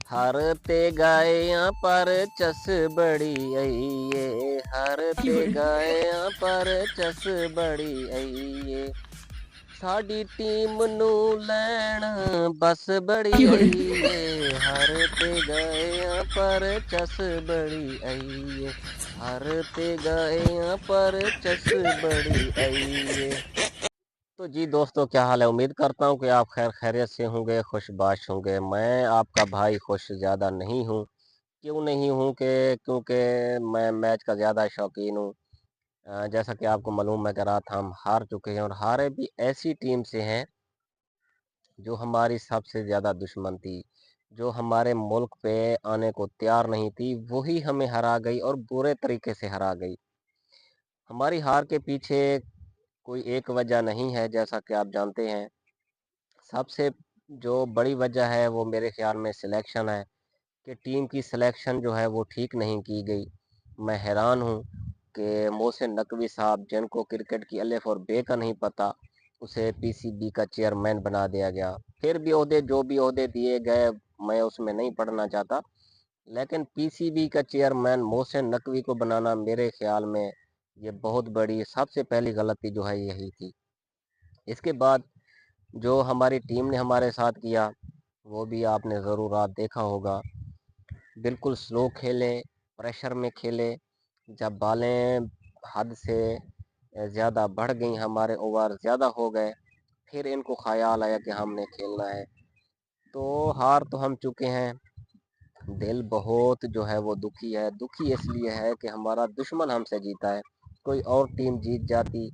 हर ते गायां पर चस बड़ी आई हर ਕੀ ते ਹੋ ਰਿਹਾ? गायां पर चस बड़ी आई ਸਾਡੀ ਟੀਮ ਨੂੰ ਲੈਣ ਬਸ ਬੜੀ ਕੀ ਹੋ ਰਿਹਾ? ਆਈ ਹਰ ਤੇ ਗਏ ਪਰ ਚਸ बड़ी आई हर ते गए पर चस बड़ी आई तो जी दोस्तों क्या हाल है उम्मीद करता हूँ कि आप खैर खैरियत से होंगे खुशबाश होंगे मैं आपका भाई खुश ज़्यादा नहीं हूँ क्यों नहीं हूँ कि क्योंकि मैं मैच का ज़्यादा शौकीन हूँ जैसा कि आपको मालूम है कि रात हम हार चुके हैं और हारे भी ऐसी टीम से हैं जो हमारी सबसे ज़्यादा दुश्मन थी जो हमारे मुल्क पे आने को तैयार नहीं थी वही हमें हरा गई और बुरे तरीके से हरा गई हमारी हार के पीछे कोई एक वजह नहीं है जैसा कि आप जानते हैं सबसे जो बड़ी वजह है वो मेरे ख्याल में सिलेक्शन है कि टीम की सिलेक्शन जो है वो ठीक नहीं की गई मैं हैरान हूँ कि मोहसिन नकवी साहब जिनको क्रिकेट की अलिफ और बे का नहीं पता उसे पीसीबी का चेयरमैन बना दिया गया फिर भी ओहदे जो भी ओहदे दिए गए मैं उसमें नहीं पढ़ना चाहता लेकिन पीसीबी का चेयरमैन मोहसिन नकवी को बनाना मेरे ख्याल में ये बहुत बड़ी सबसे पहली गलती जो है यही थी इसके बाद जो हमारी टीम ने हमारे साथ किया वो भी आपने ज़रूर आप देखा होगा बिल्कुल स्लो खेले प्रेशर में खेले जब बालें हद से ज़्यादा बढ़ गई हमारे ओवर ज़्यादा हो गए फिर इनको ख्याल आया कि हमने खेलना है तो हार तो हम चुके हैं दिल बहुत जो है वो दुखी इसलिए है कि हमारा दुश्मन हमसे जीता है कोई और टीम जीत जाती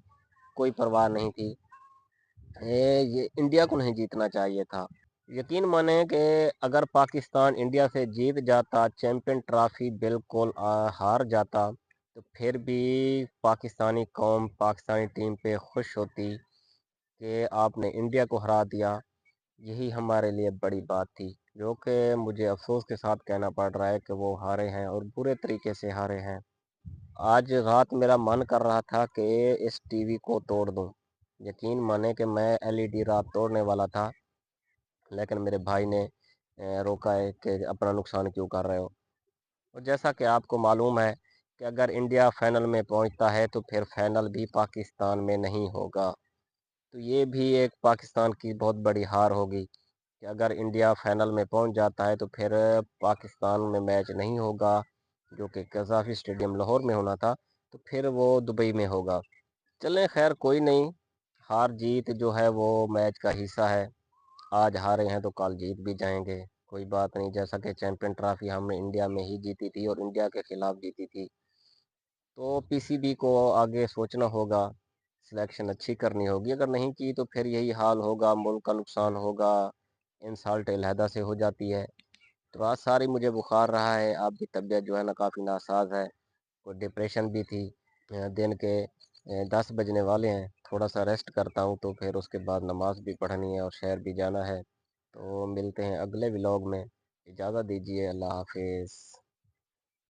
कोई परवाह नहीं थी ये इंडिया को नहीं जीतना चाहिए था यकीन माने कि अगर पाकिस्तान इंडिया से जीत जाता चैंपियन ट्रॉफी बिल्कुल हार जाता तो फिर भी पाकिस्तानी कौम पाकिस्तानी टीम पे खुश होती कि आपने इंडिया को हरा दिया यही हमारे लिए बड़ी बात थी जो कि मुझे अफसोस के साथ कहना पड़ रहा है कि वो हारे हैं और बुरे तरीके से हारे हैं आज रात मेरा मन कर रहा था कि इस टीवी को तोड़ दूं यकीन माने कि मैं एलईडी रात तोड़ने वाला था लेकिन मेरे भाई ने रोका है कि अपना नुकसान क्यों कर रहे हो और जैसा कि आपको मालूम है कि अगर इंडिया फाइनल में पहुंचता है तो फिर फाइनल भी पाकिस्तान में नहीं होगा तो ये भी एक पाकिस्तान की बहुत बड़ी हार होगी कि अगर इंडिया फाइनल में पहुंच जाता है तो फिर पाकिस्तान में मैच नहीं होगा जो कि कज़ाफ़ी स्टेडियम लाहौर में होना था तो फिर वो दुबई में होगा चलें खैर कोई नहीं हार जीत जो है वो मैच का हिस्सा है आज हारे हैं तो कल जीत भी जाएंगे कोई बात नहीं जैसा कि चैंपियन ट्रॉफी हमने इंडिया में ही जीती थी और इंडिया के खिलाफ जीती थी तो पीसीबी को आगे सोचना होगा सिलेक्शन अच्छी करनी होगी अगर नहीं की तो फिर यही हाल होगा मुल्क का नुकसान होगा इंसल्ट अलहदा से हो जाती है तो रात सारी मुझे बुखार रहा है आपकी तबीयत जो है ना काफ़ी नासाज है और डिप्रेशन भी थी दिन के 10 बजने वाले हैं थोड़ा सा रेस्ट करता हूँ तो फिर उसके बाद नमाज भी पढ़नी है और शहर भी जाना है तो मिलते हैं अगले व्लॉग में इजाज़त दीजिए अल्लाह हाफिज़